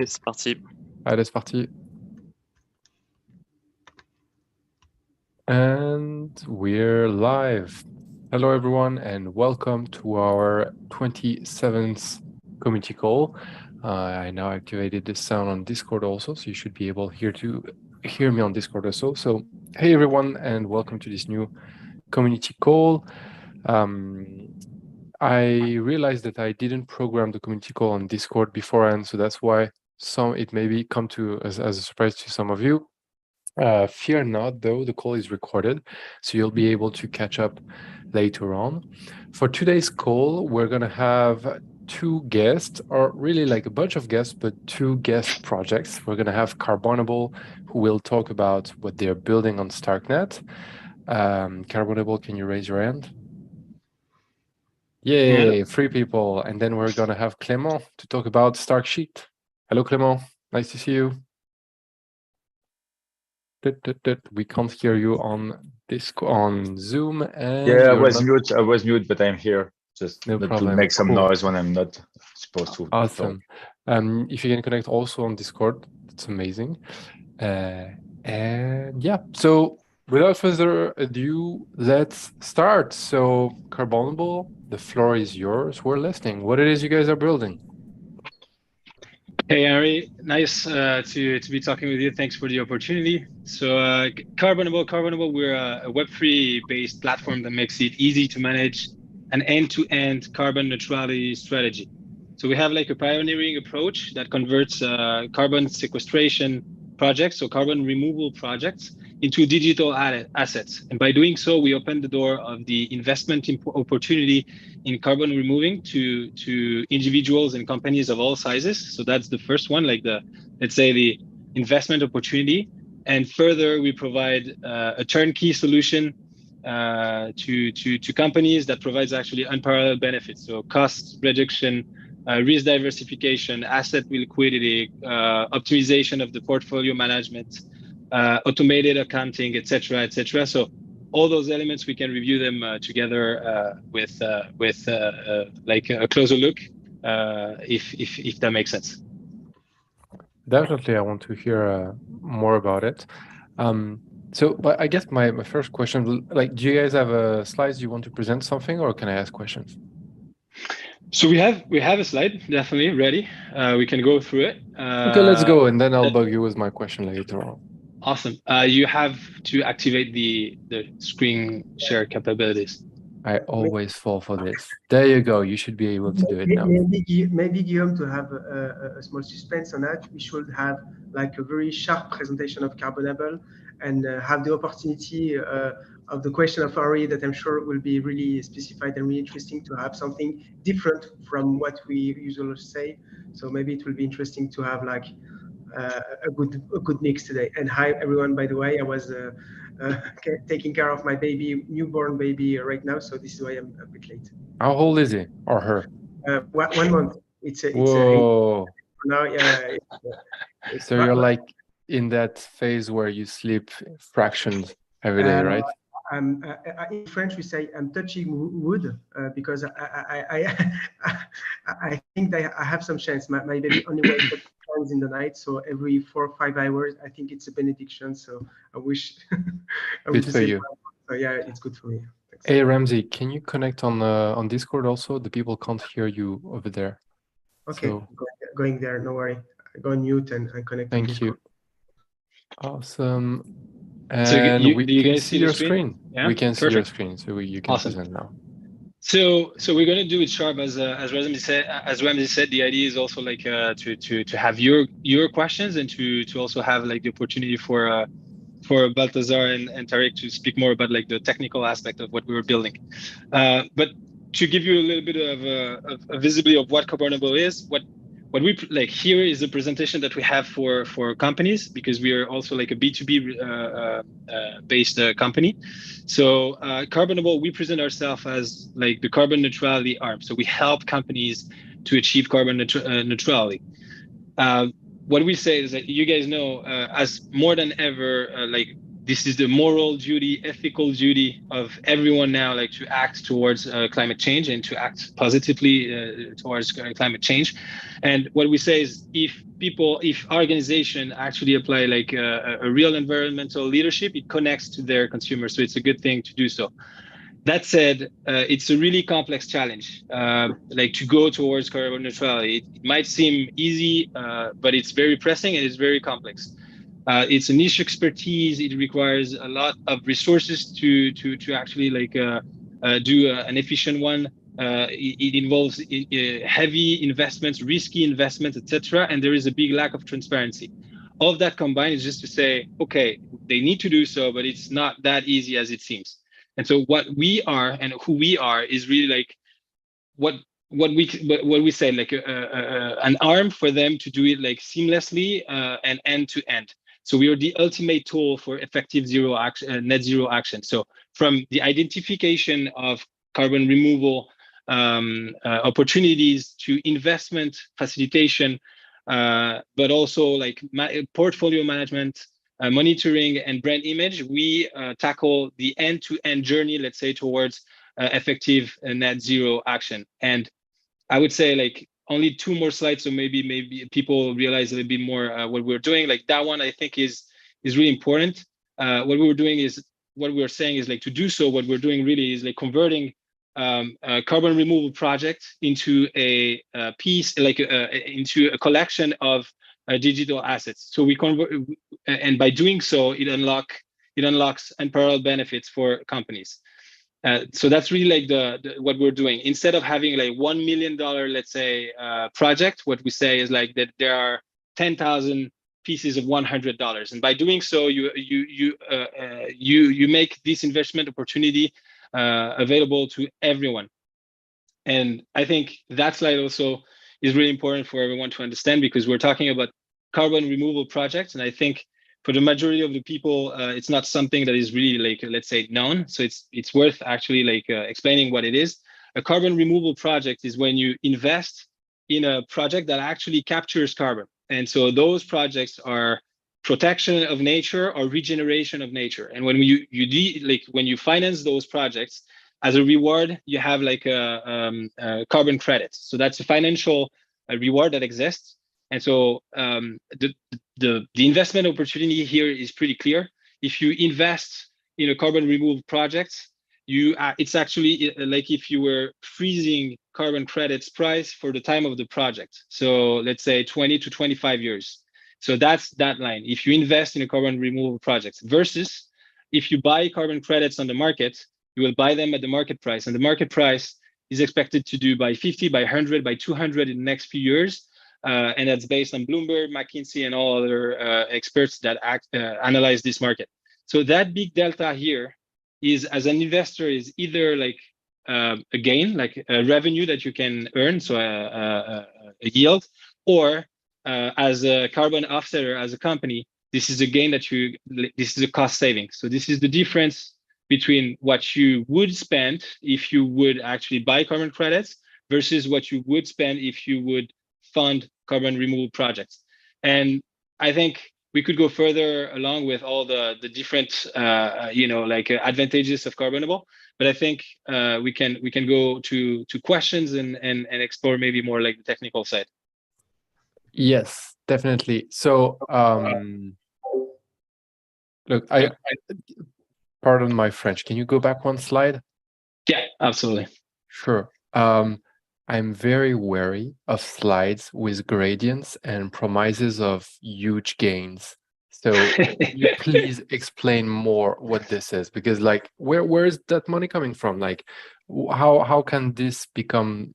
Et c'est parti. Allez, c'est parti. And we're live. Hello, everyone, and welcome to our 27th community call. I now activated this sound on Discord also, so you should be able here to hear me on Discord also. So, hey, everyone, and welcome to this new community call. I realized that I didn't program the community call on Discord beforehand, so that's why it maybe come to as a surprise to some of you. Fear not, though, the call is recorded, so you'll be able to catch up later on. For today's call, we're going to have two guests, or really like a bunch of guests, but two guest projects. We're going to have Carbonable, who will talk about what they're building on StarkNet. Carbonable, can you raise your hand? Yay, Yeah. 3 people. And then we're going to have Clément to talk about StarkSheet. Hello, Clément. Nice to see you. We can't hear you on Zoom, and Yeah, I not... was mute, but I'm here. Just No not problem. to make some Cool. noise when I'm not supposed to. Awesome. If you can connect also on Discord, that's amazing. And yeah, so without further ado, let's start. So Carbonable, the floor is yours. We're listening. What it is you guys are building? Hey, Henry, nice to be talking with you. Thanks for the opportunity. So Carbonable, we're a Web3 based platform that makes it easy to manage an end-to-end carbon neutrality strategy. So we have like a pioneering approach that converts carbon sequestration projects, so carbon removal projects, into digital assets. And by doing so, we open the door of the investment opportunity in carbon removing to individuals and companies of all sizes. So that's the first one, like let's say the investment opportunity. And further, we provide a turnkey solution to companies that provides actually unparalleled benefits. So cost reduction, risk diversification, asset liquidity, optimization of the portfolio management, automated accounting, etc., etc. So all those elements, we can review them together with like a closer look, if that makes sense. Definitely, I want to hear more about it. So, but I guess my first question, like, do you guys have slides you want to present something, or can I ask questions? So we have a slide definitely ready. We can go through it. Okay, let's go, and then I'll bug you with my question later on. Awesome. You have to activate the screen share capabilities. I always fall for this. There you go. You should be able to do it now. Maybe Guillaume, to have a small suspense on that, we should have like a very sharp presentation of Carbonable and have the opportunity of the question of Henri that I'm sure will be really specified and really interesting to have something different from what we usually say. So maybe it will be interesting to have like a good mix today. And hi everyone, by the way, I was taking care of my newborn baby right now, so this is why I'm a bit late. How old is he or her? 1 month. Whoa. Now, yeah. So you're like in that phase where you sleep fractions every day, right? In French, we say I'm touching wood because I think that I have some chance. My baby only wakes up times in the night, so every 4 or 5 hours, I think it's a benediction. So I wish. Good for you. So yeah, it's good for me. Thanks. Hey Ramsey, can you connect on Discord also? The people can't hear you over there. Okay, so, going there. No worry. I go on mute and I connect. Thank you. Awesome. And so we can see your screen. Yeah? We can see your screen, so you can present now. So we're going to do it sharp, as Ramsey said. As Ramsey said, the idea is also like to have your questions and to also have like the opportunity for Balthazar and Tariq to speak more about like the technical aspect of what we were building. But to give you a little bit of a visibility of what Carbonable is, what we like here is a presentation that we have for companies, because we are also like a B2B based company. So Carbonable, we present ourselves as like the carbon neutrality arm. So we help companies to achieve carbon neutrality. What we say is that you guys know, as more than ever, like this is the moral duty, ethical duty of everyone now, like to act towards climate change and to act positively towards climate change. And what we say is, if organization actually apply like a real environmental leadership, it connects to their consumers. So it's a good thing to do so. That said, it's a really complex challenge, like to go towards carbon neutrality. It might seem easy, but it's very pressing and it's very complex. It's a niche expertise. It requires a lot of resources to actually like do an efficient one. It involves heavy investments, risky investments, etc. And there is a big lack of transparency. All of that combined is just to say, okay, they need to do so, but it's not that easy as it seems. And so what we are and who we are is really like what we say, like an arm for them to do it like seamlessly and end to end. So we are the ultimate tool for effective net zero action. So from the identification of carbon removal opportunities to investment facilitation, but also like portfolio management, monitoring and brand image, we tackle the end-to-end journey, let's say, towards effective net zero action. And I would say like only 2 more slides, so maybe people realize a little bit more what we're doing. Like that one, I think is really important. What we were saying is like to do so. What we're doing really is like converting a carbon removal project into a piece, like into a collection of digital assets. So we convert, and by doing so, it unlocks unparalleled benefits for companies. So that's really like what we're doing. Instead of having like $1 million, let's say, project, what we say is like that there are 10,000 pieces of $100, and by doing so, you make this investment opportunity available to everyone. And I think that slide also is really important for everyone to understand, because we're talking about carbon removal projects, and I think for the majority of the people, it's not something that is really like, let's say, known. So it's worth actually like explaining what it is. A carbon removal project is when you invest in a project that actually captures carbon. And so those projects are protection of nature or regeneration of nature. And when when you finance those projects, as a reward, you have like a carbon credits. So that's a financial reward that exists. And so the investment opportunity here is pretty clear. If you invest in a carbon removal project, it's actually like if you were freezing carbon credits price for the time of the project. So let's say 20 to 25 years. So that's that line. If you invest in a carbon removal project versus if you buy carbon credits on the market, you will buy them at the market price, and the market price is expected to do by 50, by 100, by 200 in the next few years. And that's based on Bloomberg, McKinsey, and all other experts that analyze this market. So that big delta here is, as an investor, is either like a gain, like a revenue that you can earn, so a yield, or as a carbon offsetter, as a company, this is a gain that this is a cost saving. So this is the difference between what you would spend if you would actually buy carbon credits versus what you would spend if you would fund carbon removal projects. And I think we could go further along with all the different advantages of Carbonable, but I think we can go to questions and explore maybe more like the technical side. Yes, definitely. So look, I pardon my French. Can you go back one slide? Yeah, absolutely. Sure. I'm very wary of slides with gradients and promises of huge gains. So can you please explain more what this is? Because like, where is that money coming from? Like, how can this become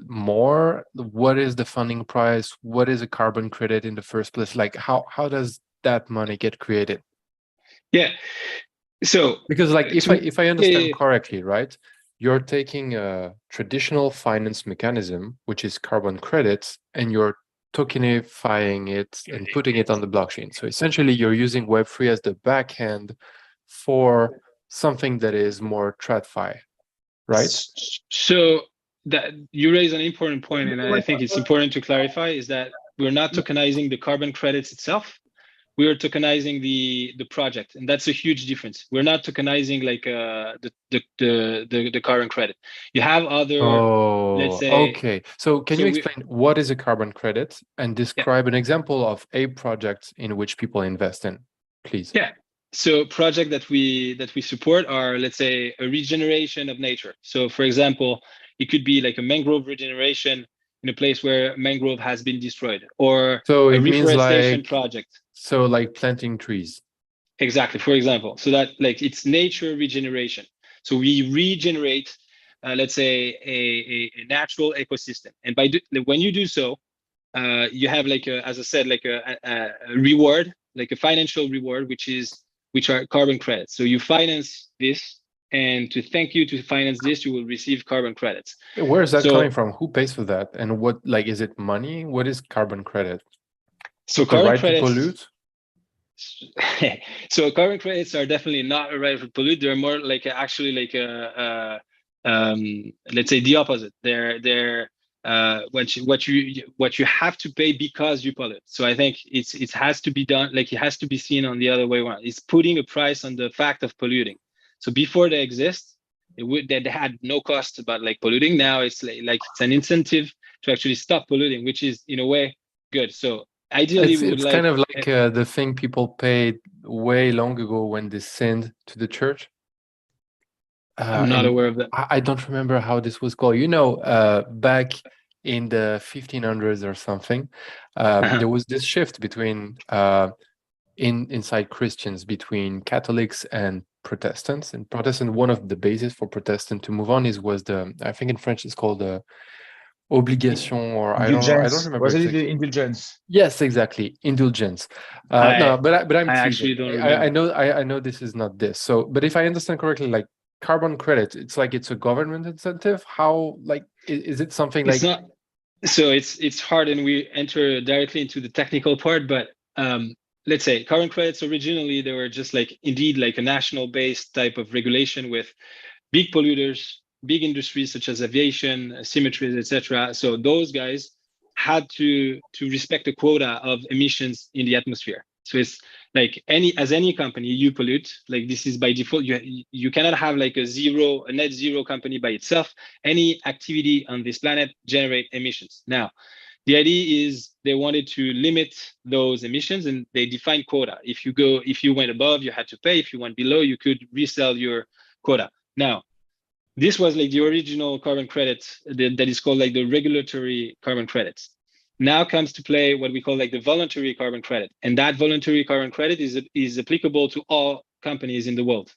more? What is the funding price? What is a carbon credit in the first place? Like, how does that money get created? Yeah. So because like if I understand correctly, right? You're taking a traditional finance mechanism, which is carbon credits, and you're tokenifying it and putting it on the blockchain. So essentially, you're using Web3 as the backend for something that is more TradFi, right? So that you raise an important point, and I think it's important to clarify, is that we're not tokenizing the carbon credits itself. we are tokenizing the project, and that's a huge difference. We're not tokenizing like the carbon credit. You have other, let's say. Okay. So can you explain what is a carbon credit and describe an example of a project in which people invest in, please? Yeah. So projects that we support are, let's say, a regeneration of nature. So for example, it could be like a mangrove regeneration in a place where mangrove has been destroyed, or so a it means reforestation like, project. So like planting trees. Exactly, for example. So that like it's nature regeneration. So we regenerate, let's say, a natural ecosystem. And when you do so, you have like as I said, like a reward, like a financial reward, which are carbon credits. So you finance this, and to thank you to finance this, you will receive carbon credits. Where is that coming from? Who pays for that? And what, like, is it money? What is carbon credit? So the right to pollute? So carbon credits are definitely not a right to pollute. They're more like actually like let's say the opposite. They're what you have to pay because you pollute. So I think it has to be done, like it has to be seen on the other way around. It's putting a price on the fact of polluting. So before they exist, they had no cost about like polluting. Now it's like it's an incentive to actually stop polluting, which is in a way good. So ideally, it's kind of like the thing people paid way long ago when they sinned to the church. I'm not aware of that. I don't remember how this was called. Back in the 1500s or something, there was this shift between inside Christians between Catholics and Protestants. And Protestant, one of the bases for Protestant to move on was I think in French it's called the obligation, or I don't remember. Was it the indulgence? Yes, exactly, indulgence. No, but I'm actually don't remember. I know this is not this. So, but if I understand correctly, like carbon credit, it's like it's a government incentive. How, like, is it something like? It's not. So it's hard, and we enter directly into the technical part. But let's say carbon credits originally, they were just like indeed like a national-based type of regulation with big polluters, big industries such as aviation, cemeteries, etc. So those guys had to respect a quota of emissions in the atmosphere. So it's like any company, you pollute. Like this is by default. You cannot have like a net zero company by itself. Any activity on this planet generate emissions. Now, the idea is they wanted to limit those emissions, and they defined quota. If you went above, you had to pay. If you went below, you could resell your quota. Now, this was like the original carbon credit that is called like the regulatory carbon credits. Now comes to play what we call like the voluntary carbon credit. And that voluntary carbon credit is applicable to all companies in the world.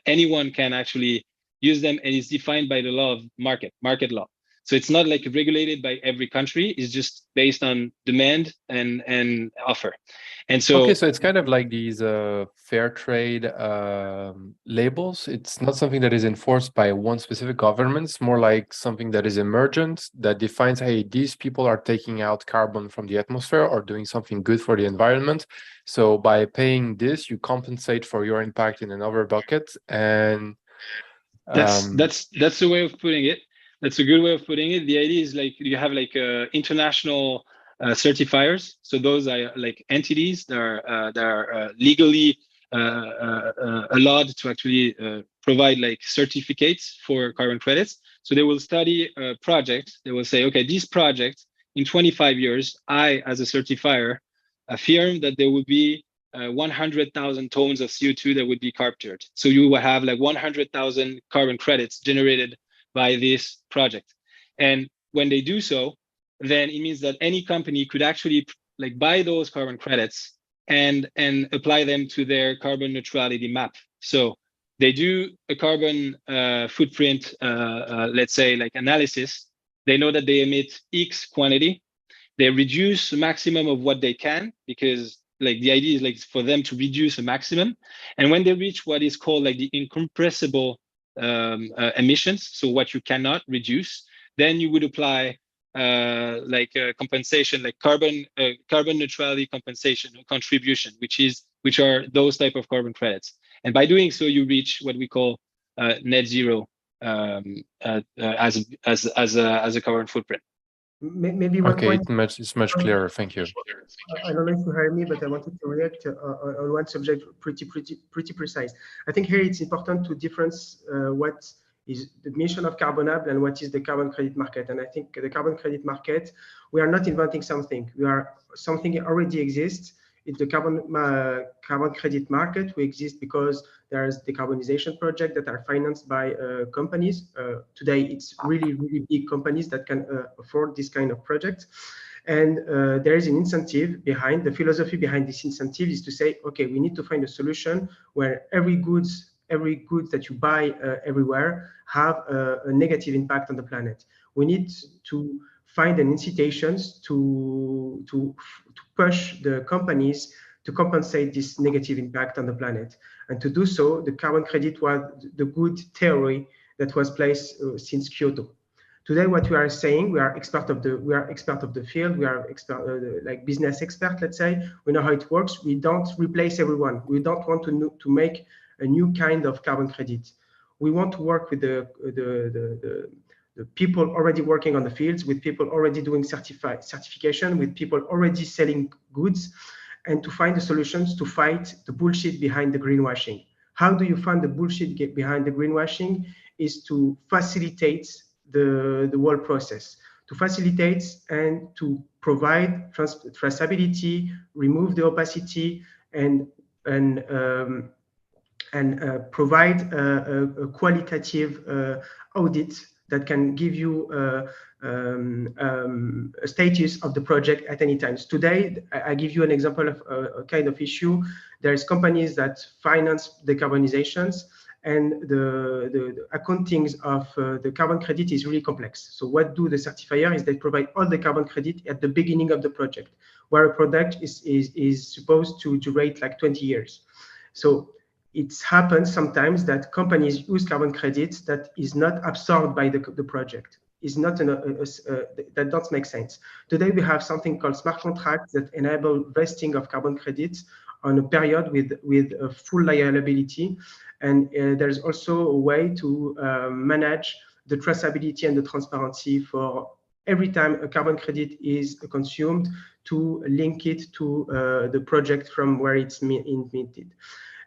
Anyone can actually use them, and it's defined by the law of market law. So it's not like regulated by every country. It's just based on demand and offer. And so okay, so it's kind of like these fair trade labels. It's not something that is enforced by one specific government. It's more like something that is emergent, that defines, hey, these people are taking out carbon from the atmosphere or doing something good for the environment. So by paying this, you compensate for your impact in another bucket. And that's the way of putting it. That's a good way of putting it. The idea is like you have like international certifiers. So those are like entities that are legally allowed to actually provide like certificates for carbon credits. So they will study a project. They will say, okay, this project in 25 years, I as a certifier affirm that there will be 100,000 tons of CO2 that would be captured. So you will have like 100,000 carbon credits generated by this project. And when they do so, then it means that any company could actually like buy those carbon credits and apply them to their carbon neutrality map. So they do a carbon footprint, let's say like analysis. They know that they emit X quantity. They reduce the maximum of what they can, because like the idea is like for them to reduce a maximum. And when they reach what is called like the incompressible emissions, so what you cannot reduce, then you would apply like a compensation, like carbon neutrality compensation or contribution, which are those type of carbon credits. And by doing so, you reach what we call net zero as a carbon footprint. Maybe one Okay, point. it's much clearer. Thank you. I don't know if you heard me, but I wanted to react on one subject pretty precise. I think here it's important to difference what is the mission of Carbonable and what is the carbon credit market. And I think the carbon credit market, we are not inventing something. Something already exists. It's the carbon credit market. We exist because there's decarbonization projects that are financed by companies. Today, it's really big companies that can afford this kind of project. And there is an incentive behind. The philosophy behind this incentive is to say, okay, we need to find a solution where every goods that you buy everywhere have a negative impact on the planet. We need to find an incitations to push the companies to compensate this negative impact on the planet. And to do so, the carbon credit was the good theory that was placed since Kyoto. Today, what we are saying, we are expert of the field. We are like business expert. Let's say we know how it works. We don't replace everyone. We don't want to make a new kind of carbon credit. We want to work with the people already working on the fields, with people already doing certification, with people already selling goods, and to find the solutions to fight the bullshit behind the greenwashing. How do you find the bullshit behind the greenwashing? Is to facilitate the whole process, to facilitate and to provide traceability, remove the opacity, and provide a qualitative audit that can give you a status of the project at any time. Today, I give you an example of a kind of issue. There's companies that finance decarbonizations, and the accountings of the carbon credit is really complex. So what do the certifier is they provide all the carbon credit at the beginning of the project, where a product is supposed to durate like 20 years. So it happens sometimes that companies use carbon credits that is not absorbed by the project. Is not that doesn't make sense. Today we have something called smart contracts that enable vesting of carbon credits on a period with a full liability, and there's also a way to manage the traceability and the transparency for every time a carbon credit is consumed, to link it to the project from where it's minted.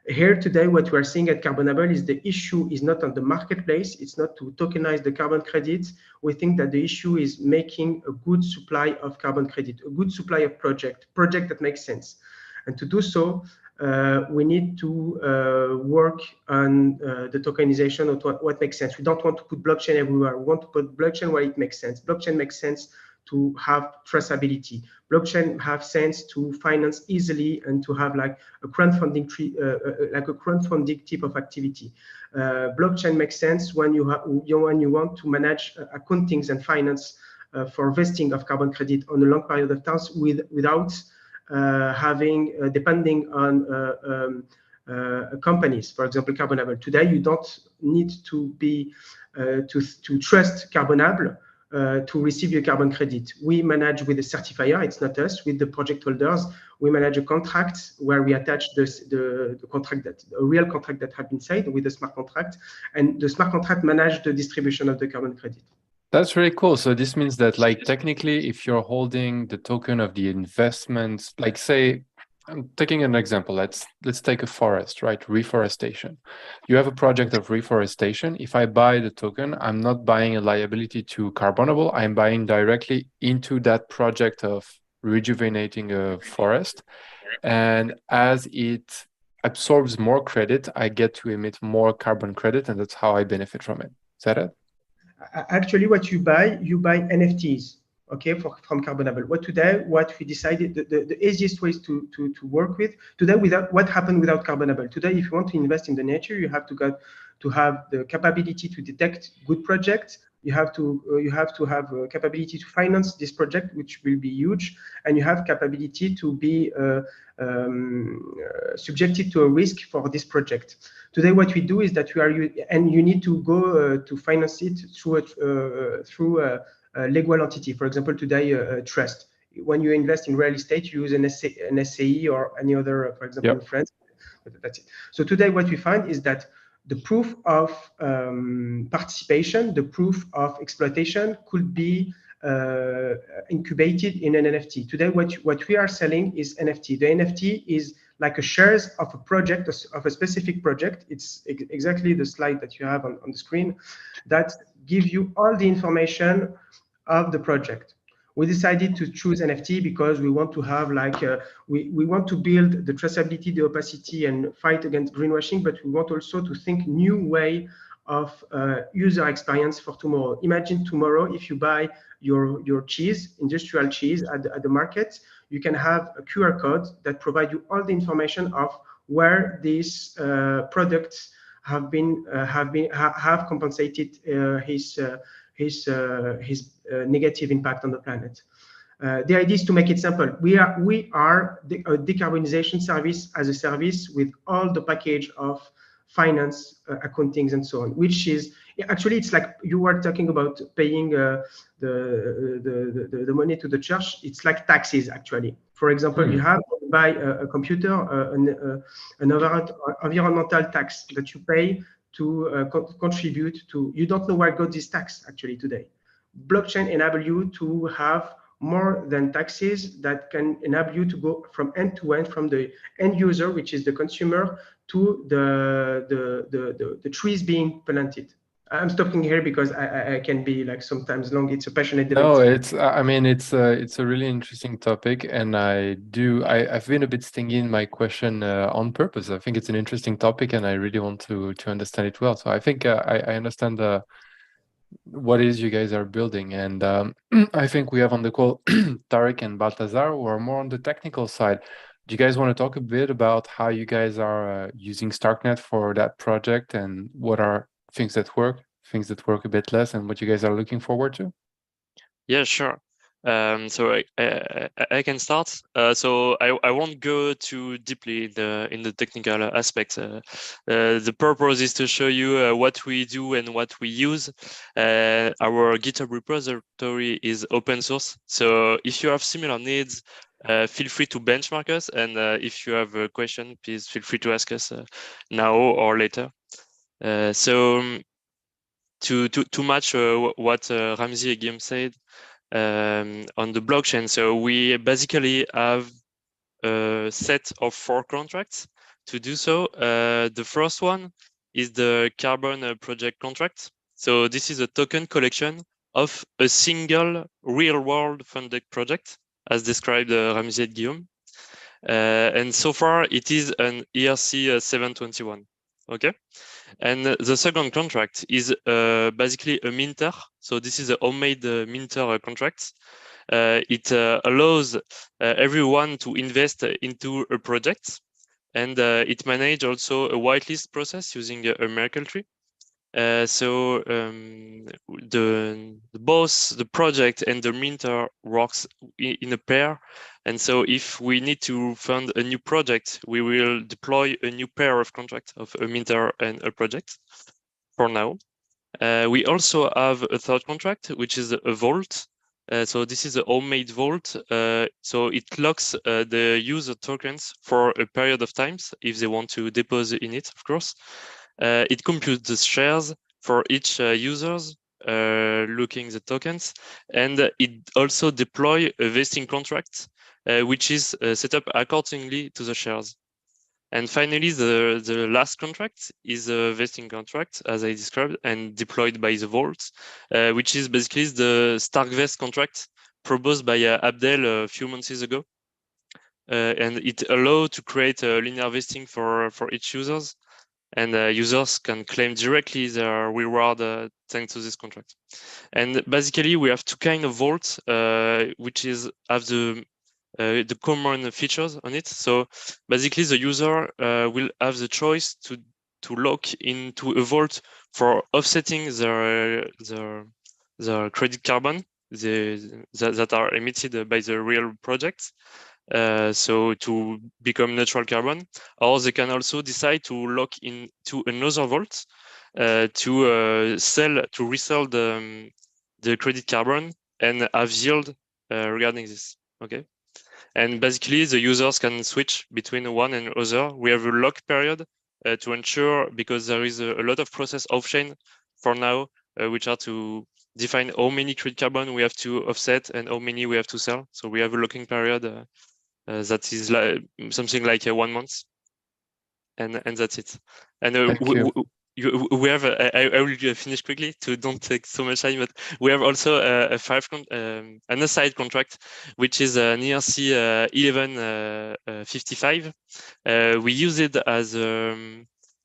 Here today, what we are seeing at Carbonable is the issue is not on the marketplace. It's not to tokenize the carbon credits. We think that the issue is making a good supply of carbon credit, a good supply of project that makes sense. And to do so, we need to work on the tokenization of what makes sense. We don't want to put blockchain everywhere. We want to put blockchain where it makes sense. Blockchain makes sense to have traceability. Blockchain have sense to finance easily and to have like a crowdfunding type of activity. Blockchain makes sense when you want to manage accountings and finance for vesting of carbon credit on a long period of time without depending on companies. For example, Carbonable. Today, you don't need to be to trust Carbonable to receive your carbon credit. We manage with the certifier, it's not us, with the project holders. We manage a contract where we attach the contract, a real contract that has been signed with the smart contract, and the smart contract manage the distribution of the carbon credit. That's really cool. So this means that, like, technically, if you're holding the token of the investment, like, say, I'm taking an example. Let's take a forest, right? Reforestation. You have a project of reforestation. If I buy the token, I'm not buying a liability to Carbonable. I'm buying directly into that project of rejuvenating a forest. And as it absorbs more credit, I get to emit more carbon credit, and that's how I benefit from it. Is that it? Actually, what you buy NFTs. Okay, from Carbonable. What we decided, the easiest ways to work with today, what happened without Carbonable. Today, if you want to invest in the nature, you have to have the capability to detect good projects. You have to have a capability to finance this project, which will be huge, and you have capability to be subjected to a risk for this project. Today, what we do is that you need to go to finance it through a legal entity. For example, today, a trust. When you invest in real estate, you use an SAE or any other, for example, in France. That's it. So today, what we find is that the proof of participation, the proof of exploitation could be incubated in an NFT. Today, what we are selling is NFT. The NFT is like a shares of a project, of a specific project. It's exactly the slide that you have on the screen that give you all the information of the project. We decided to choose NFT because we want to have we want to build the traceability, the opacity, and fight against greenwashing, but we want also to think new way of user experience for tomorrow. Imagine tomorrow, if you buy your cheese, industrial cheese at the market, you can have a QR code that provide you all the information of where these products have compensated his negative impact on the planet. The idea is to make it simple. We are a decarbonization service as a service with all the package of finance, accounting, and so on, which is actually, it's like you were talking about paying the money to the church. It's like taxes, actually. For example, you have to buy a computer, an environmental tax that you pay to contribute to. You don't know where goes this tax actually today. Blockchain enable you to have more than taxes that can enable you to go from end to end, from the end user, which is the consumer, to the trees being planted. I'm stopping here because I can be like sometimes long. It's a passionate debate. No, I mean, it's a really interesting topic, and I've been a bit stingy in my question on purpose. I think it's an interesting topic, and I really want to understand it well. So I think I understand what it is you guys are building, and I think we have on the call Tarek and Baltazar, who are more on the technical side. Do you guys want to talk a bit about how you guys are using StarkNet for that project, and what are things that work a bit less, and what you guys are looking forward to? Yeah, sure. So I can start. So I won't go too deeply in the technical aspects. The purpose is to show you what we do and what we use. Our GitHub repository is open source. So if you have similar needs, feel free to benchmark us. And if you have a question, please feel free to ask us now or later. So to match what Ramzi and Guillaume said on the blockchain, so we basically have a set of 4 contracts to do so. The first one is the Carbon project contract. So this is a token collection of a single real-world funded project, as described Ramzi and Guillaume. And so far, it is an ERC 721. Okay. And the second contract is basically a minter. So this is a homemade minter contract. It allows everyone to invest into a project, and it manages also a whitelist process using a Merkle tree. So both the project and the minter works in a pair. And so if we need to fund a new project, we will deploy a new pair of contracts of a minter and a project for now. We also have a third contract, which is a vault. So this is a homemade vault. So it locks the user tokens for a period of times if they want to deposit in it, of course. It computes the shares for each users looking the tokens, and it also deploy a vesting contract, which is set up accordingly to the shares. And finally, the last contract is a vesting contract, as I described, and deployed by the vault, which is basically the StarkVest contract proposed by Abdel a few months ago. And it allows to create a linear vesting for each users. And users can claim directly their reward thanks to this contract. And basically, we have 2 kinds of vaults, which have the common features on it. So basically, the user will have the choice to lock into a vault for offsetting their credit carbon that are emitted by the real projects. So to become neutral carbon, or they can also decide to lock into another vault to resell the credit carbon and have yield regarding this. Okay, and basically the users can switch between one and other. We have a lock period to ensure, because there is a lot of process off chain for now, which are to define how many credit carbon we have to offset and how many we have to sell. So we have a locking period that is like something like 1 month, and that's it. And we have I will finish quickly to don't take so much time, but we have also an aside contract, which is an ERC 1155. We use it as a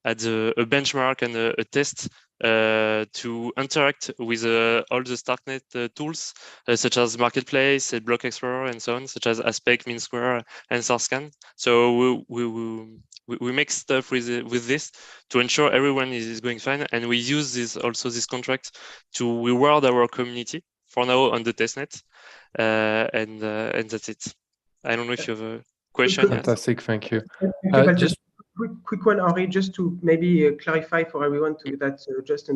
benchmark and a test to interact with all the StarkNet tools, such as Marketplace, Block Explorer, and so on, such as Aspect, Mean Square, and StarkScan. So we make stuff with this to ensure everyone is going fine, and we use this contract to reward our community for now on the testnet, and that's it. I don't know if you have a question. Fantastic, thank you. Just quick one, Henri, just to maybe clarify for everyone that just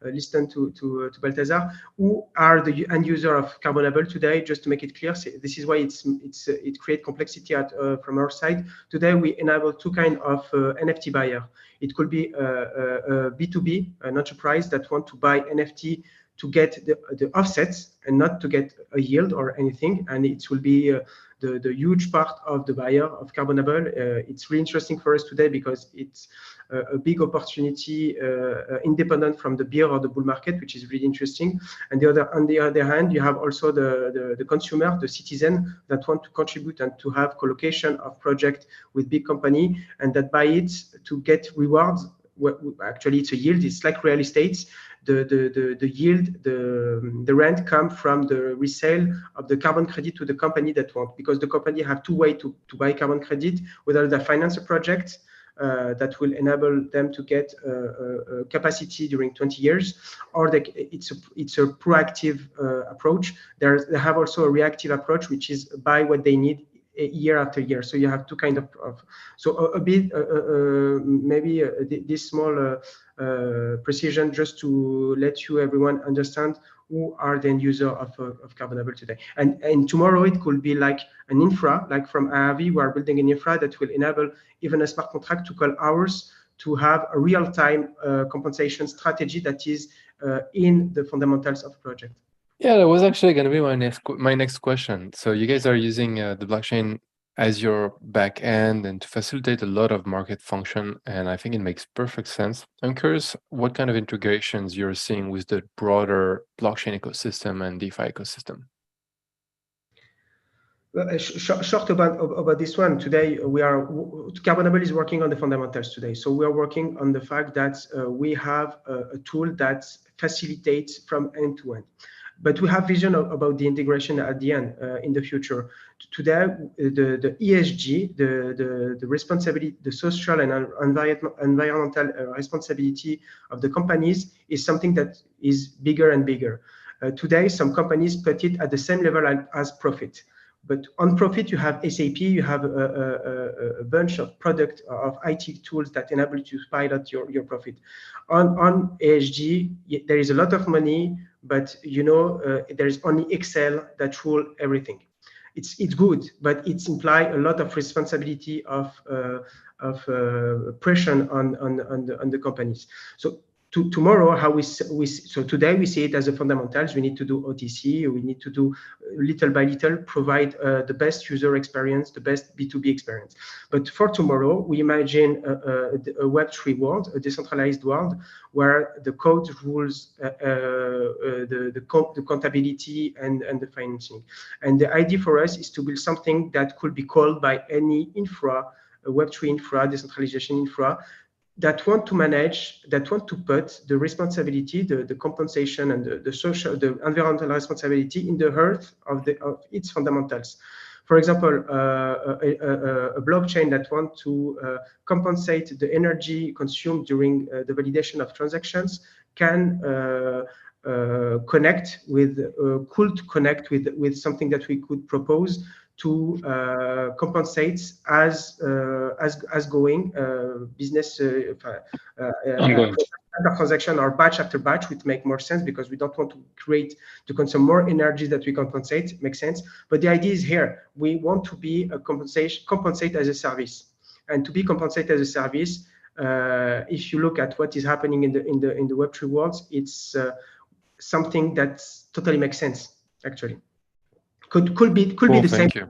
listen to Balthazar, who are the end user of Carbonable today? Just to make it clear, this is why it creates complexity from our side. Today we enable two kinds of NFT buyer. It could be a B2B, an enterprise that want to buy NFT to get the offsets and not to get a yield or anything, and it will be the huge part of the buyer of Carbonable. It's really interesting for us today because it's a big opportunity independent from the bear or the bull market, which is really interesting. And on the other hand, you have also the consumer, the citizen that want to contribute and to have collocation of project with big company, and that buy it to get rewards. Actually, it's a yield. It's like real estate. The yield, the rent come from the resale of the carbon credit to the company that want, because the company have two ways to buy carbon credit, whether they finance a project that will enable them to get capacity during 20 years, or it's a proactive approach. They have also a reactive approach, which is buy what they need year after year. So you have two kind of so a bit maybe this small precision just to let you everyone understand who are the end user of Carbonable today. And tomorrow it could be like an infra, like from AAV, we are building an infra that will enable even a smart contract to call ours to have a real-time compensation strategy that is in the fundamentals of project. Yeah, that was actually going to be my next question. So you guys are using the blockchain as your back end and to facilitate a lot of market function, and I think it makes perfect sense. I'm curious what kind of integrations you're seeing with the broader blockchain ecosystem and DeFi ecosystem. Short about this one, today Carbonable is working on the fundamentals today. So we are working on the fact that we have a tool that facilitates from end to end. But we have vision about the integration at the end in the future. Today, the ESG, the responsibility, the social and environmental responsibility of the companies is something that is bigger and bigger. Today, some companies put it at the same level as profit. But on profit, you have SAP, you have a bunch of product of IT tools that enable you to pilot your profit. On ESG, there is a lot of money, but you know there is only Excel that rule everything. It's good, but it implies a lot of responsibility of pressure on the companies. So tomorrow, so today we see it as a fundamentals. We need to do OTC. We need to do little by little provide the best user experience, the best B2B experience. But for tomorrow, we imagine a Web3 world, a decentralized world, where the code rules the accountability and the financing. And the idea for us is to build something that could be called by any infra, a Web3 infra, decentralization infra, that want to manage, that want to put the responsibility, the compensation and the social, the environmental responsibility in the heart of its fundamentals. For example, a blockchain that want to compensate the energy consumed during the validation of transactions can connect with something that we could propose to compensate as going business transaction or batch after batch, which make more sense because we don't want to consume more energy that we compensate. Makes sense. But the idea is here, we want to be a compensate as a service, and to be compensated as a service. If you look at what is happening in the Web3 world, it's something that totally makes sense. Actually, could be Cool, the same. thank you.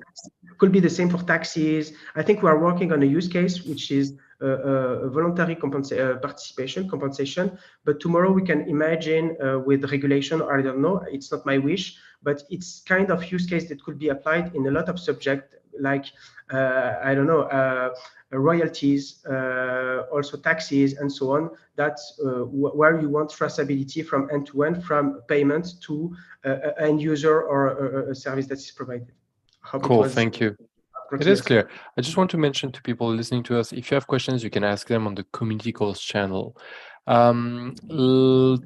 Could be the same for taxes. I think we are working on a use case which is voluntary participation compensation. But tomorrow we can imagine with regulation, or I don't know, it's not my wish, but it's kind of use case that could be applied in a lot of subjects, like I don't know, royalties, also taxes, and so on. That's where you want traceability from end to end, from payment to end user or a service that is provided. Cool, thank you. It is clear. I just want to mention to people listening to us, if you have questions, you can ask them on the community calls channel. Tarek,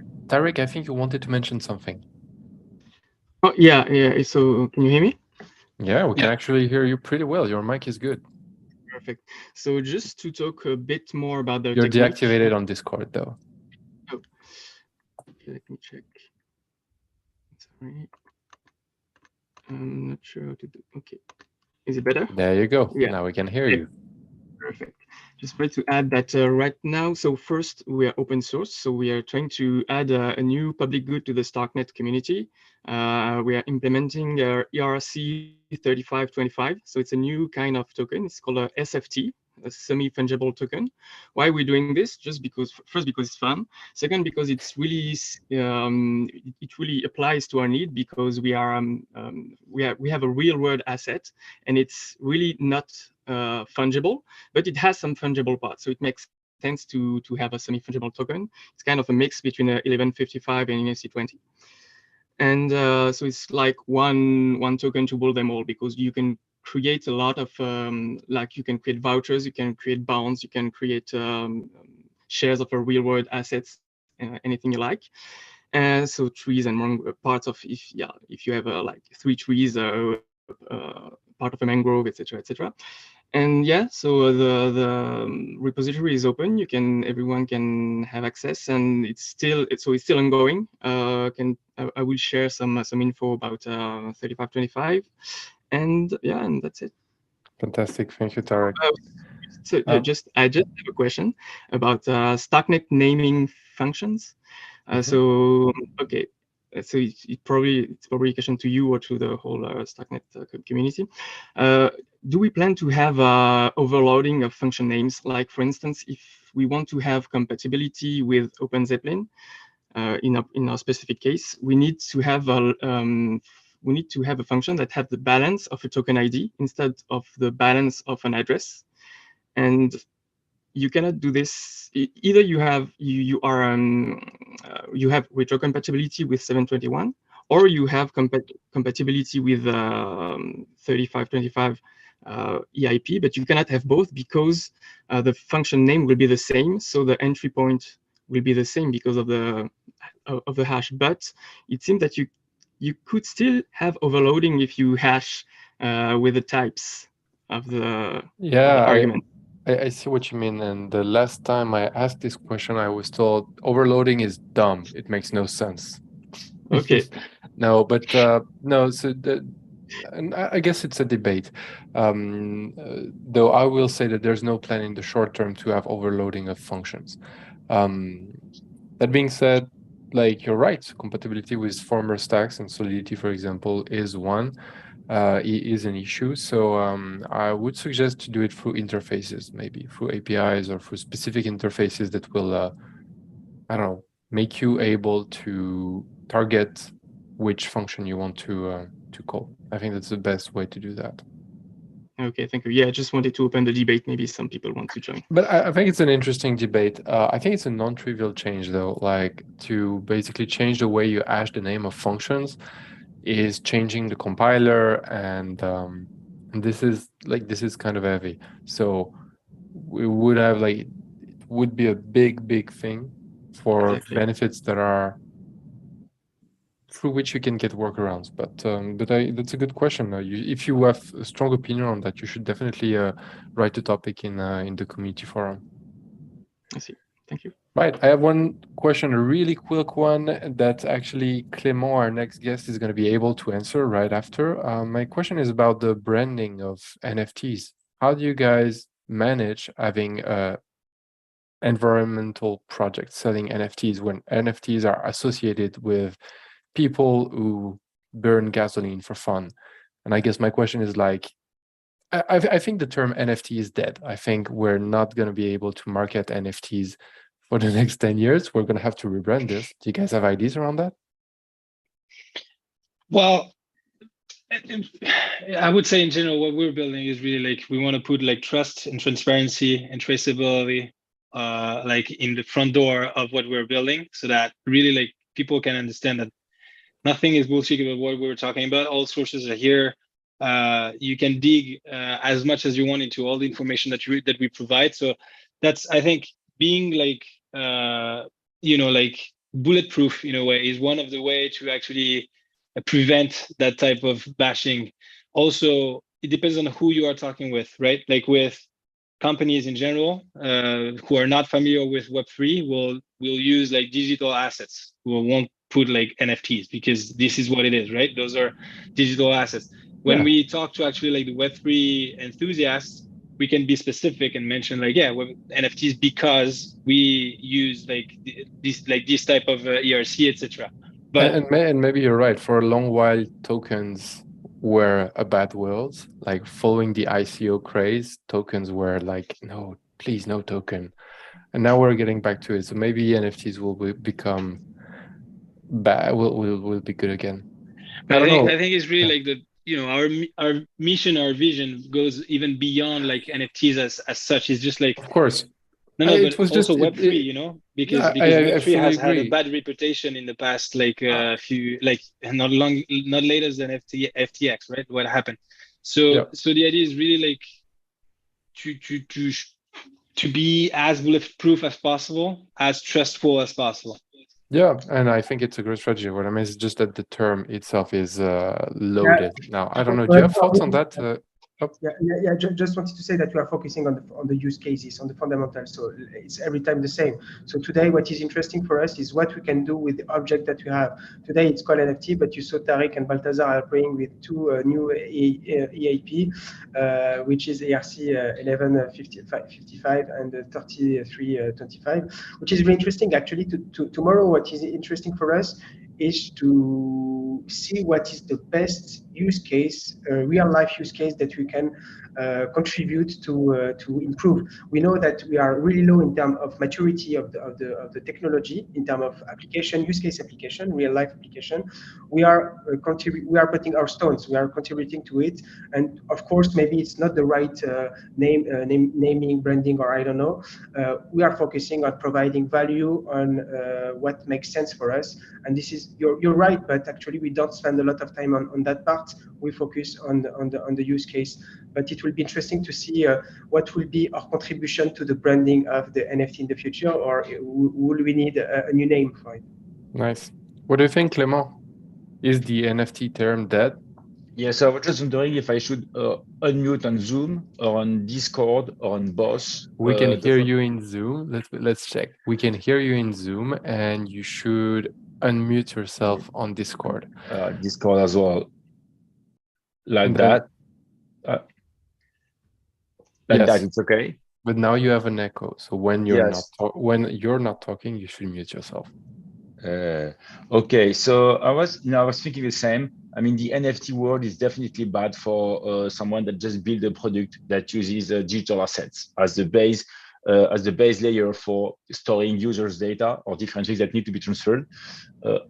I think you wanted to mention something. Oh, yeah. So can you hear me? Yeah, we can actually hear you pretty well. Your mic is good. Perfect. So just to talk a bit more about the You're technique. deactivated on Discord, though. Oh, okay, let me check. Sorry. I'm not sure how to do. Okay. Is it better? There you go. Yeah. Now we can hear you. Perfect. Just wanted to add that right now, so first we are open source, so we are trying to add a new public good to the StarkNet community. We are implementing ERC 3525, so it's a new kind of token. It's called a SFT, a semi-fungible token. Why are we doing this? Just because, first, because it's fun. Second, because it's really it really applies to our need, because we have a real-world asset, and it's really not fungible, but it has some fungible parts. So it makes sense to have a semi-fungible token. It's kind of a mix between 1155 and ERC20. And so it's like one token to rule them all, because you can create a lot of, like you can create vouchers, you can create bonds, you can create shares of a real world assets, anything you like. And so trees and parts of, if you have like 3 trees, part of a mangrove, etc., etc. And yeah, so the repository is open. Everyone can have access, and it's still ongoing. I will share some info about 3525, and yeah, and that's it. Fantastic, thank you, Tarek. So I just have a question about StarkNet naming functions. So okay. So it's probably a question to you or to the whole StarkNet community. Do we plan to have overloading of function names? Like, for instance, if we want to have compatibility with OpenZeppelin, in our specific case, we need to have a function that have the balance of a token ID instead of the balance of an address. And you cannot do this. Either you have retrocompatibility with 721, or you have compatibility with 3525 EIP, but you cannot have both, because the function name will be the same, so the entry point will be the same because of the hash. But it seems that you could still have overloading if you hash with the types of the argument. I see what you mean. And the last time I asked this question, I was told overloading is dumb. It makes no sense. Okay. No, but no. So and I guess it's a debate. Though I will say that there's no plan in the short term to have overloading of functions. That being said, like, you're right, compatibility with former stacks and Solidity, for example, is one. Is an issue. So I would suggest to do it through interfaces, maybe through APIs or through specific interfaces that will, I don't know, make you able to target which function you want to call. I think that's the best way to do that. Okay, thank you. Yeah, I just wanted to open the debate. Maybe some people want to join. But I think it's an interesting debate. I think it's a non-trivial change, though, like to basically change the way you hash the name of functions is changing the compiler, and this is kind of heavy. So we would have it would be a big thing for benefits that are through which you can get workarounds. But that's a good question. If you have a strong opinion on that, you should definitely write the topic in the community forum. I see. Thank you. Right. I have one question, a really quick one that actually Clément, our next guest, is going to be able to answer right after. My question is about the branding of NFTs. How do you guys manage having a environmental projects selling NFTs when NFTs are associated with people who burn gasoline for fun. And I guess my question is like, I think the term NFT is dead. I think we're not going to be able to market NFTs for the next 10 years. We're going to have to rebrand this. Do you guys have ideas around that? Well, I would say in general, what we're building is really like, we want to put like trust and transparency and traceability like in the front door of what we're building, so that really like people can understand that nothing is bullshit about what we're talking about. All sources are here. You can dig as much as you want into all the information that we provide. So that's, I think, being like like bulletproof in a way is one of the way to actually prevent that type of bashing. Also, it depends on who you are talking with, right? Like with companies in general who are not familiar with Web3 will use like digital assets, who won't put like NFTs, because this is what it is, right? Those are digital assets. When we talk to actually like the Web3 enthusiasts, we can be specific and mention like, yeah, NFTs because we use like this type of ERC, etc. But and maybe you're right. For a long while, tokens were a bad word. Like following the ICO craze, tokens were like, no, please, no token. And now we're getting back to it. So maybe NFTs will become bad. Will be good again. I think it's really like the our mission, our vision goes even beyond like NFTs as such. It's just like, of course. No, but it was also Web3, because Web3 has had a bad reputation in the past, like few, like not later than FTX, right? What happened? So the idea is really like to be as bulletproof as possible, as trustful as possible. Yeah, and I think it's a great strategy. What I mean is just that the term itself is loaded. Now, I don't know. Do you have thoughts on that? Just wanted to say that we are focusing on the use cases, on the fundamentals. So it's every time the same. So today, what is interesting for us is what we can do with the object that we have. Today, it's called NFT, but you saw Tariq and Balthazar are playing with two new EAP, which is ERC 1155 and 3325, which is really interesting. Actually, tomorrow, what is interesting for us is to see what is the best use case, real life use case that we can contribute to improve. We know that we are really low in terms of maturity of the technology, in terms of application, use case application, real life application. We are putting our stones. We are contributing to it, and of course, maybe it's not the right naming, branding, or I don't know. We are focusing on providing value on what makes sense for us, and this is you're right. But actually, we don't spend a lot of time on that part. We focus on the use case. But it will be interesting to see what will be our contribution to the branding of the NFT in the future, or will we need a new name for it? Nice. What do you think, Clément? Is the NFT term dead? Yes, I was just wondering if I should unmute on Zoom or on Discord or on both. We can hear you in Zoom. Let's check. We can hear you in Zoom, and you should unmute yourself on Discord. Discord as well. Like that. Like that, it's okay. But now you have an echo. So when you're not talking, you should mute yourself. Okay, so I was thinking the same. I mean, the NFT world is definitely bad for someone that just build a product that uses digital assets as the base layer for storing users' data or different things that need to be transferred.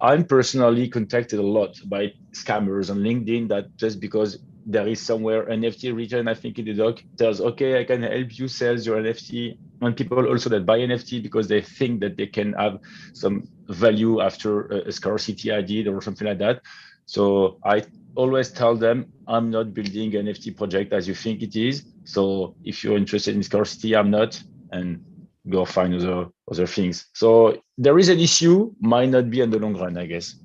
I'm personally contacted a lot by scammers on LinkedIn that just because there is somewhere NFT written, I think in the doc, tells, okay, I can help you sell your NFT. And people also that buy NFT because they think that they can have some value after a scarcity added or something like that. So I always tell them, I'm not building an NFT project as you think it is. So if you're interested in scarcity, I'm not, and go find other things. So there is an issue, might not be in the long run, I guess.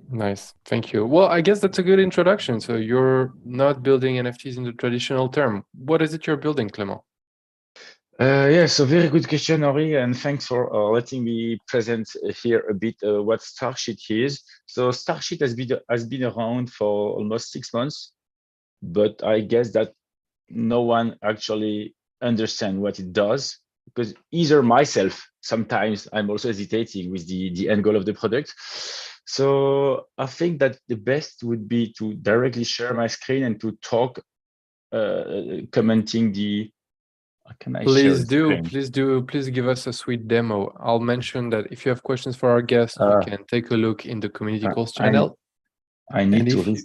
Nice, thank you. Well, I guess that's a good introduction. So you're not building NFTs in the traditional term. What is it you're building, Clément? Yes, a very good question, Henri, and thanks for letting me present here a bit what StarkSheet is. So StarkSheet has been around for almost 6 months, but I guess that no one actually understands what it does. because either myself, sometimes I'm also hesitating with the end goal of the product. So I think that the best would be to directly share my screen and to talk, commenting the. Can I share the screen? Please give us a sweet demo. I'll mention that if you have questions for our guests, you can take a look in the community calls channel. I need to.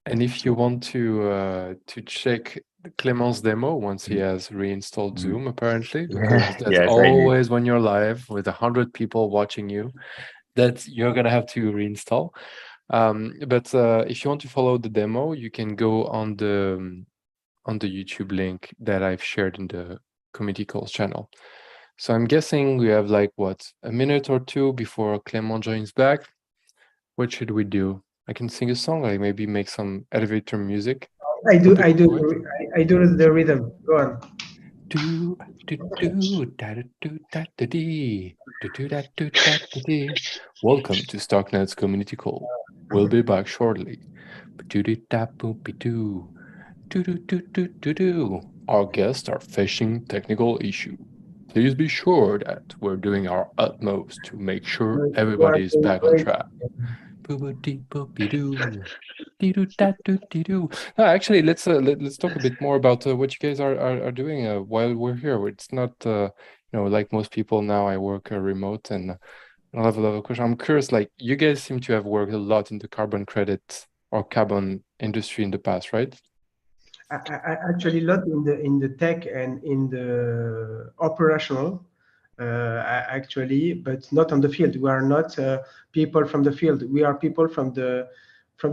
And if you want to check Clément's demo once he has reinstalled Zoom, apparently, because that's Yes, always when you're live with 100 people watching you, that you're gonna have to reinstall. But if you want to follow the demo, you can go on the YouTube link that I've shared in the community calls channel. So I'm guessing we have like what, a minute or two before Clément joins back. What should we do? I can sing a song, like maybe make some elevator music. I do the rhythm. Go on. Welcome to StarkNet's community call. We'll be back shortly. Our guests are facing technical issue. Please be sure that we're doing our utmost to make sure everybody is back on track. No, actually, let's talk a bit more about what you guys are doing while we're here. It's not like most people now. I work remote and I have a lot of questions. I'm curious, like you guys seem to have worked a lot in the carbon credit or carbon industry in the past, right? Actually, a lot in the tech and in the operational. Actually, but not on the field. We are not people from the field. We are people from the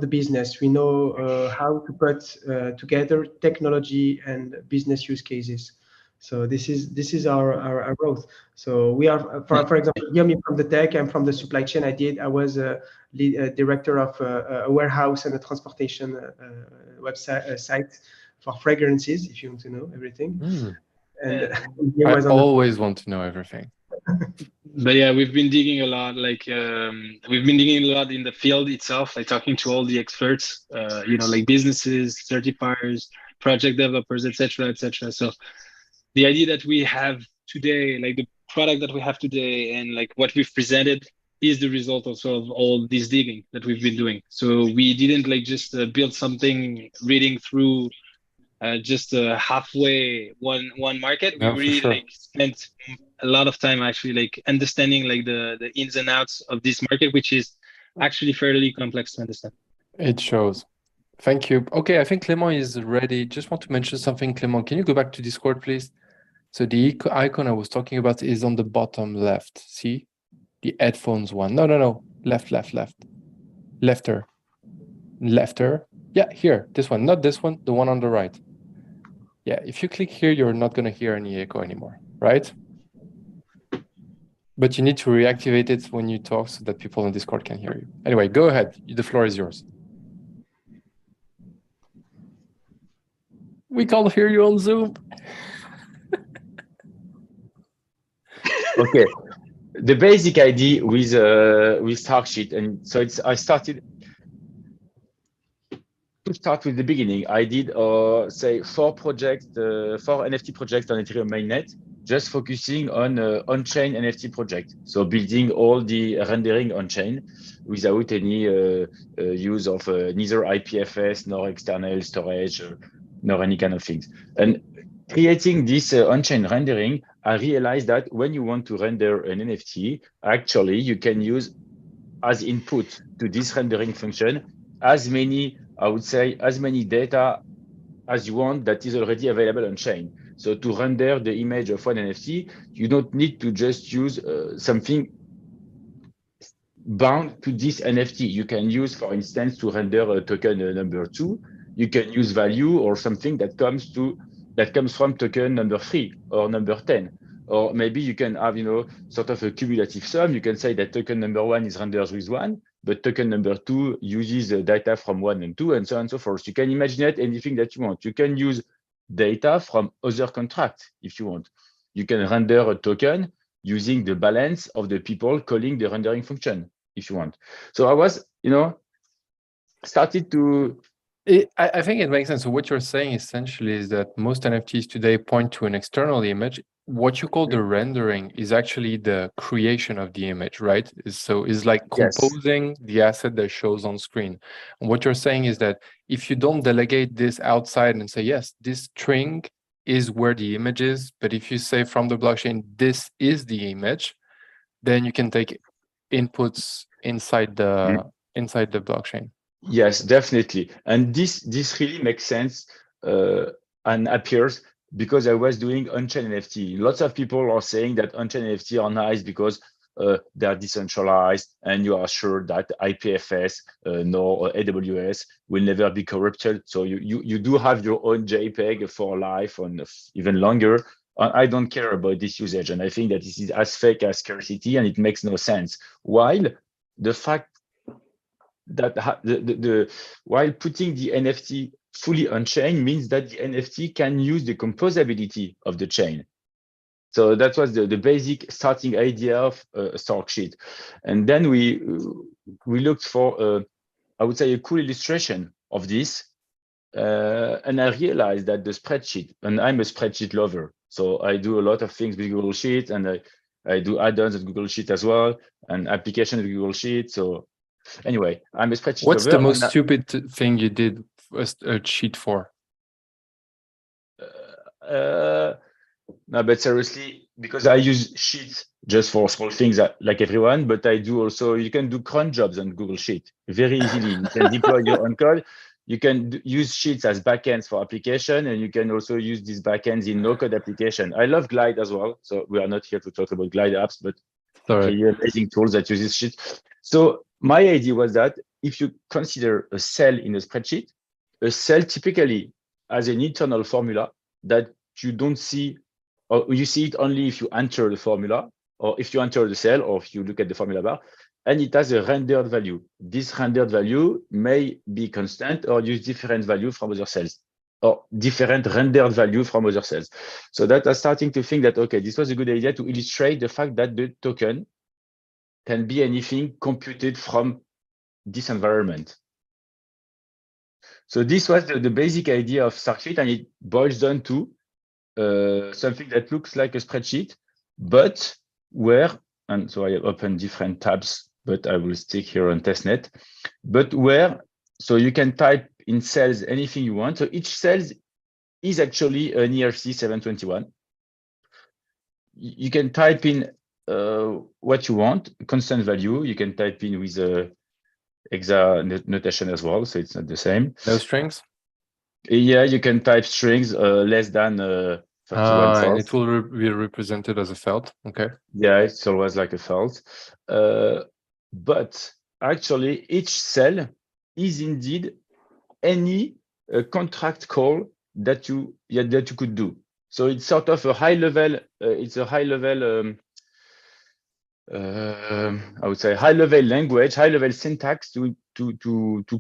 business. We know how to put together technology and business use cases. So this is our growth. So we are, for example, Yomi from the tech. I'm from the supply chain. I was a director of a warehouse and a transportation website site for fragrances. If you want to know everything. And I always want to know everything. But yeah, we've been digging a lot. Like we've been digging a lot in the field itself, like talking to all the experts, like businesses, certifiers, project developers, etc., etc. So the idea that we have today, like the product that we have today, and like what we've presented, is the result of sort of all this digging that we've been doing. So we didn't like just build something reading through just halfway one market. We really like spent a lot of time actually like understanding like the ins and outs of this market, which is actually fairly complex to understand. It shows. Thank you. Okay, I think Clément is ready. Just want to mention something, Clément. Can you go back to Discord, please? So the icon I was talking about is on the bottom left. See? The headphones one. No. Left. Lefter. Yeah, here. This one. Not this one. The one on the right. Yeah, if you click here, you're not going to hear any echo anymore, right? But you need to reactivate it when you talk so that people on Discord can hear you. Anyway, go ahead. The floor is yours. We can't hear you on Zoom. Okay. The basic idea with StarkSheet, and so I started to start with the beginning. I did say 4 NFT projects on Ethereum mainnet, just focusing on on-chain NFT project. So building all the rendering on-chain without any use of neither IPFS nor external storage nor any kind of things. And creating this on-chain rendering, I realized that when you want to render an NFT, actually you can use as input to this rendering function as many data as you want that is already available on chain. So to render the image of one NFT, you don't need to just use something bound to this NFT. You can use, for instance, to render a token number 2, you can use value or something that comes from token number 3 or number 10. Or maybe you can have, sort of a cumulative sum. You can say that token number 1 is rendered with 1, but token number 2 uses data from 1 and 2, and so on and so forth. You can imagine anything that you want. You can use data from other contracts if you want. You can render a token using the balance of the people calling the rendering function if you want. So I was, started to I think it makes sense. So what you're saying essentially is that most NFTs today point to an external image. What you call the rendering is actually the creation of the image, right? So it's like composing the asset that shows on screen. And what you're saying is that if you don't delegate this outside and say, yes, this string is where the image is, but if you say from the blockchain, this is the image, then you can take inputs inside the blockchain. Yes, definitely. And this really makes sense and appears because I was doing on-chain NFT. Lots of people are saying that on-chain NFT are nice because they are decentralized and you are sure that IPFS nor AWS will never be corrupted. So you do have your own JPEG for life and even longer. I don't care about this usage. And I think that this is as fake as scarcity and it makes no sense. While the fact that while putting the NFT fully on chain means that the NFT can use the composability of the chain. So that was the basic starting idea of StarkSheet. And then we looked for, I would say, a cool illustration of this. And I realized that the spreadsheet, and I'm a spreadsheet lover. So I do a lot of things with Google Sheet, and I do add-ons with Google Sheet as well, and application with Google Sheet. So anyway, I'm a spreadsheet What's lover. the most stupid thing you did a sheet for? No, but seriously, because I use Sheets just for small things like everyone, but I do also, you can do cron jobs on Google Sheet very easily. You can deploy your own code. You can use Sheets as backends for application, and you can also use these backends in no-code application. I love Glide as well. So we are not here to talk about Glide apps, but really amazing tools that uses Sheets. So my idea was that if you consider a cell in a spreadsheet, a cell typically has an internal formula that you don't see, or you see it only if you enter the formula, or if you enter the cell, or if you look at the formula bar, and it has a rendered value. This rendered value may be constant or use different value from other cells, or different rendered value from other cells. So that is starting to think that, okay, this was a good idea to illustrate the fact that the token can be anything computed from this environment. So this was the basic idea of StarkSheet, and it boils down to something that looks like a spreadsheet, but where, and so I open different tabs, but I will stick here on testnet, but where, so you can type in cells anything you want. So each cell is actually an ERC 721. You can type in what you want, constant value. You can type in with a hexa notation as well, so it's not the same. No strings? Yeah, you can type strings less than 31 cells. And it will be represented as a felt. Okay. Yeah, it's always like a felt. But actually, each cell is indeed any contract call that you could do. So it's sort of a high level. It's a high level. I would say high level language, high level syntax to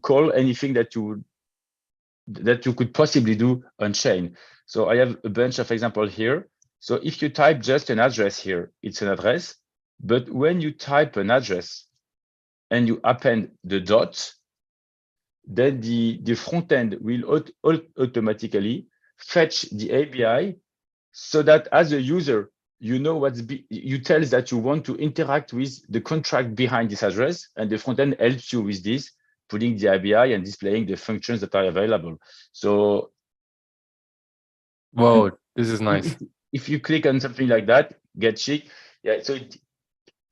call anything that you could possibly do on chain. So I have a bunch of examples here. So if you type just an address here, it's an address. But when you type an address and you append the dot, then the front end will automatically fetch the API so that as a user, you know you tell that you want to interact with the contract behind this address, and the front end helps you with this, putting the API and displaying the functions that are available. So, whoa, this is nice. If you click on something like that, get chic, yeah. So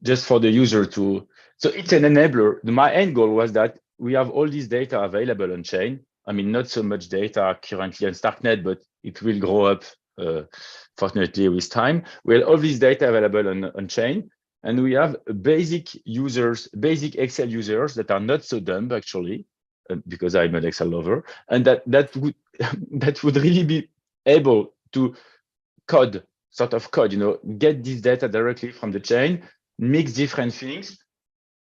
just for the user to, so it's an enabler. My end goal was that we have all this data available on chain. I mean, not so much data currently on StarkNet, but it will grow up. Fortunately, with time, we have all this data available on chain, and we have basic users, basic Excel users that are not so dumb actually, because I'm an Excel lover, and that would really be able to code, get this data directly from the chain, mix different things,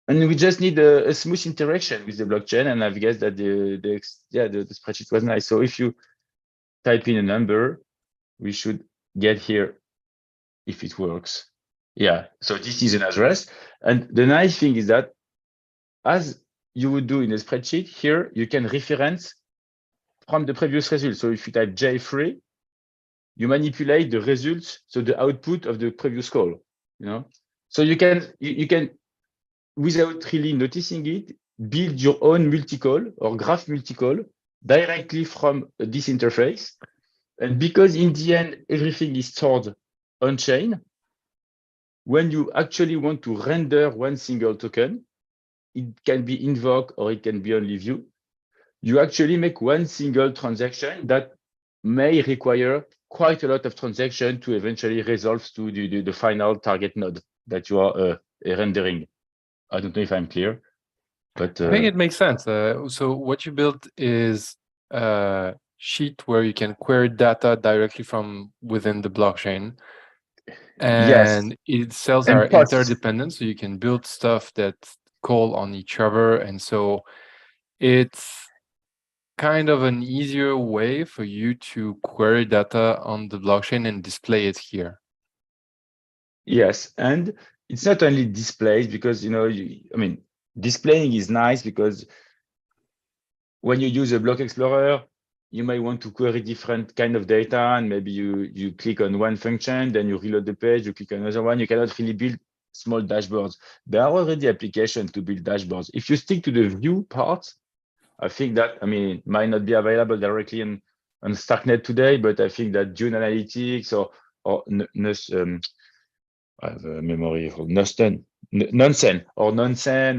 and we just need a smooth interaction with the blockchain. And I guess that the spreadsheet was nice. So if you type in a number, we should get here if it works. Yeah, so this is an address. And the nice thing is that as you would do in a spreadsheet, here you can reference from the previous result. So if you type J3, you manipulate the results, so the output of the previous call. So you can without really noticing it, build your own multi-call or graph multi-call directly from this interface. And because in the end, everything is stored on chain, when you actually want to render one single token, it can be invoke or it can be only view. You actually make one single transaction that may require quite a lot of transaction to eventually resolve to the final target node that you are rendering. I don't know if I'm clear, but I think it makes sense. So what you built is a sheet where you can query data directly from within the blockchain. And yes, cells and are post. interdependent, so you can build stuff that call on each other. And so it's kind of an easier way for you to query data on the blockchain and display it here. Yes, and it's not only displays because, displaying is nice because when you use a block explorer, you may want to query different kind of data, and maybe you click on one function, then you reload the page, you click on another one. You cannot really build small dashboards. There are already applications to build dashboards. If you stick to the view part, I think that, it might not be available directly on StarkNet today, but I think that Dune Analytics or I have a memory of Nonsen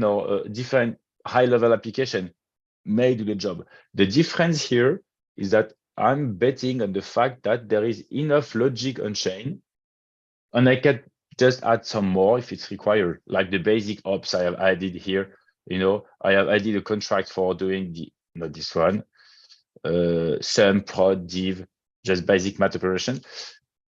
or different high-level application may do the job. The difference here is that I'm betting on the fact that there is enough logic on chain, and I can just add some more if it's required, like the basic ops I have added here. I have added a contract for doing not this one, sum, prod, div, just basic math operation.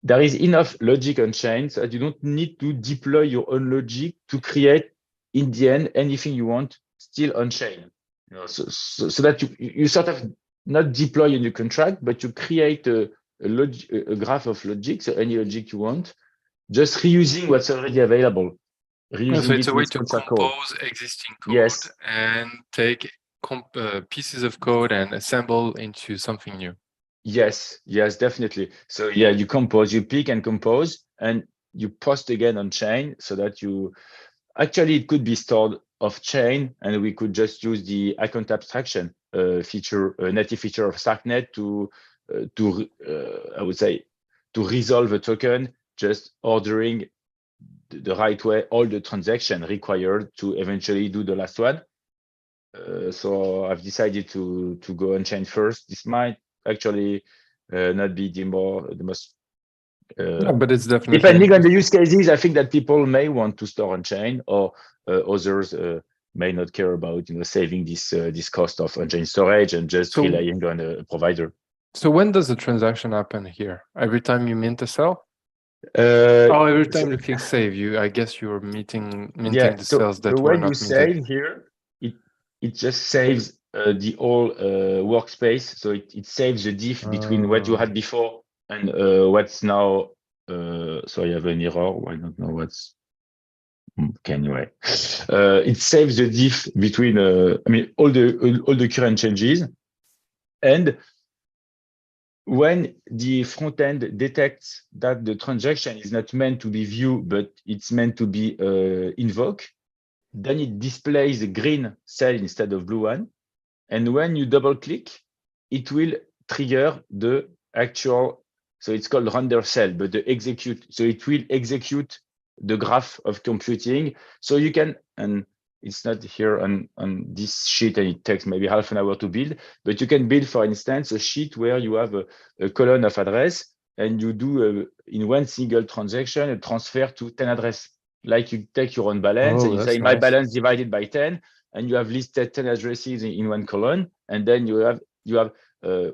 There is enough logic on chain so that you don't need to deploy your own logic to create, in the end, anything you want still on chain. So that you sort of not deploy a new contract, but you create a graph of logic, so any logic you want, just reusing what's already available. So it's a way to compose existing code, yes, and take pieces of code and assemble into something new. Yes, definitely. So yeah, you compose, you pick and compose, and you post again on chain so that actually it could be stored off chain, and we could just use the account abstraction feature, native feature of StarkNet to I would say, to resolve a token, just ordering the right way all the transaction required to eventually do the last one. So I've decided to go on chain first. This might actually not be the most but it's definitely depending on the use cases. I think that people may want to store on chain, or others may not care about saving this cost of on-chain storage and just relying on a provider. So when does the transaction happen here? Every time you mint a cell? Every time you click save, I guess you're minting the cells that were not minted. So when you save here, it just saves the whole workspace. So it saves the diff between what you had before and what's now. So I have an error. I don't know what's. Anyway, it saves the diff between. All the current changes, and when the front end detects that the transaction is not meant to be viewed, but it's meant to be invoked, then it displays a green cell instead of blue one. And when you double click, it will trigger the actual, so it's called render cell, but the execute. So it will execute the graph of computing. So you can, and it's not here on this sheet, and it takes maybe half an hour to build, but you can build, for instance, a sheet where you have a column of address, and you do in one single transaction a transfer to 10 address. Like you take your own balance and you say my balance divided by 10, and you have listed 10 addresses in one column, and then you have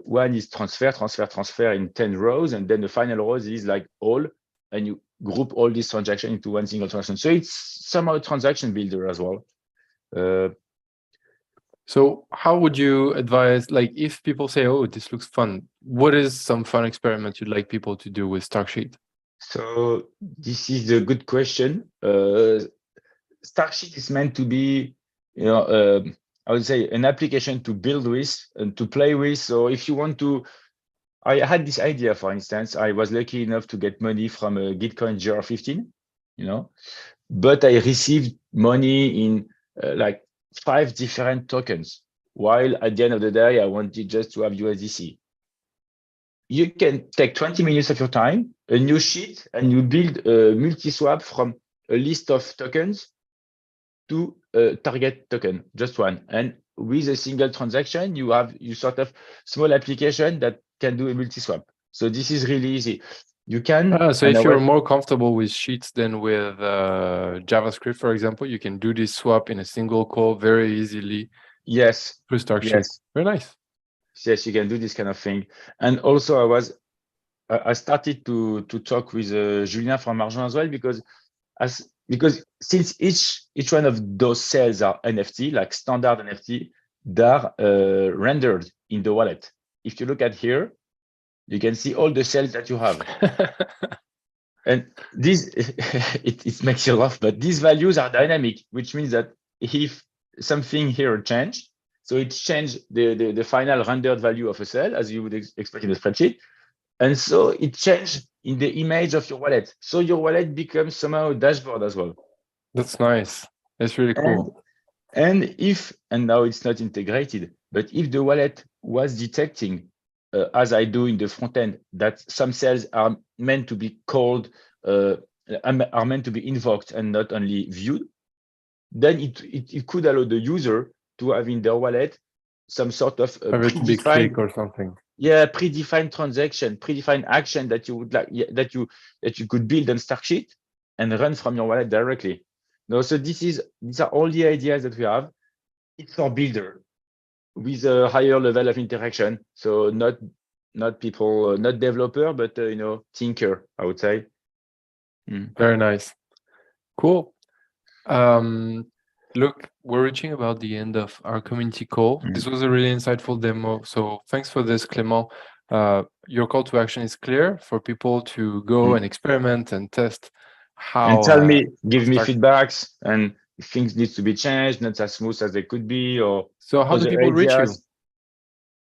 one is transfer in 10 rows, and then the final rows is like all, and you group all these transactions into one single transaction. So it's somehow a transaction builder as well. So how would you advise, like if people say, oh, this looks fun, what is some fun experiment you'd like people to do with StarkSheet? So this is a good question. StarkSheet is meant to be, I would say, an application to build with and to play with. So if you want to, I had this idea, for instance, I was lucky enough to get money from a Gitcoin GR15, but I received money in like 5 different tokens, while at the end of the day, I wanted just to have USDC. You can take 20 minutes of your time, a new sheet, and you build a multi-swap from a list of tokens to a target token, just one. And with a single transaction, you sort of small application that can do a multi-swap. So this is really easy. You can. So if you're more comfortable with sheets than with JavaScript, for example, you can do this swap in a single call very easily. Yes. Through StarkSheet. Yes. Very nice. Yes, you can do this kind of thing. And also, I started to talk with Julien from Argent as well, because since each one of those cells are NFT, like standard NFT, they are rendered in the wallet. If you look at here, you can see all the cells that you have. And this, it makes you laugh, but these values are dynamic, which means that if something here changed, so it changed the final rendered value of a cell, as you would expect in a spreadsheet. And so it changed in the image of your wallet. So your wallet becomes somehow a dashboard as well. That's nice. That's really cool. And now it's not integrated, but if the wallet was detecting, as I do in the front end, that some cells are meant to be called, are meant to be invoked and not only viewed, then it could allow the user to have in their wallet some sort of predefined or something. Yeah, predefined transaction, predefined action that you would like, that you could build on StarkSheet and run from your wallet directly. No, so these are all the ideas that we have. It's for builder with a higher level of interaction. So not people, not developer, but thinker, I would say. Very nice. Cool. Look, we're reaching about the end of our community call. This was a really insightful demo. So thanks for this, Clément. Your call to action is clear for people to go and experiment and test how. And tell me, give me feedbacks, and if things need to be changed, not as smooth as they could be, or so how do people reach you?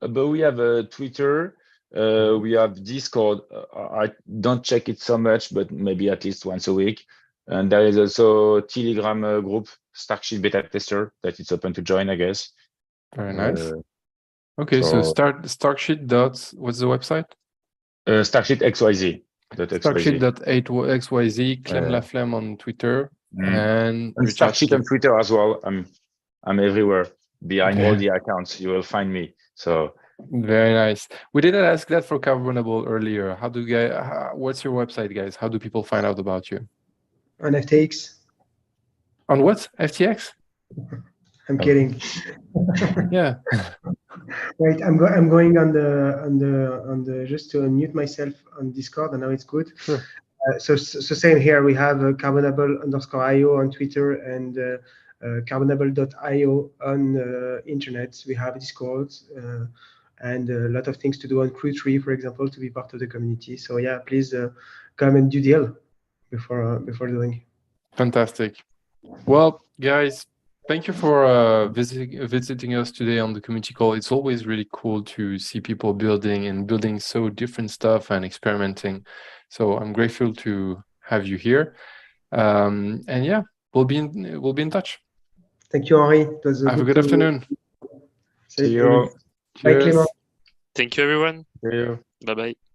But we have a Twitter. We have Discord. I don't check it so much, but maybe at least once a week. And there is also a Telegram group, StarkSheet Beta Tester, that it's open to join, I guess. Very nice. Okay, so StarkSheet. What's the website? StarkSheet XYZ. StarkSheet.xyz. Clem Laflamme on Twitter, and StarkSheet on Twitter as well. I'm everywhere. Behind all the accounts, you will find me. So very nice. We didn't ask that for Carbonable earlier. How do you guys? What's your website, guys? How do people find out about you? On FTX. On what? FTX? I'm kidding. Yeah. Right. I'm going on the just to unmute myself on Discord, and now it's good. Sure. So same here. We have Carbonable_io on Twitter and Carbonable.io on internet. We have Discord and a lot of things to do on Crew3, for example, to be part of the community. So yeah, please come and do deal before doing. Fantastic. Well, guys, thank you for visiting us today on the community call. It's always really cool to see people building so different stuff and experimenting. So I'm grateful to have you here. And yeah, we'll be in touch. Thank you, Henri. Have a good afternoon. See you. Bye, Clément. Thank you, everyone. See you. Bye-bye.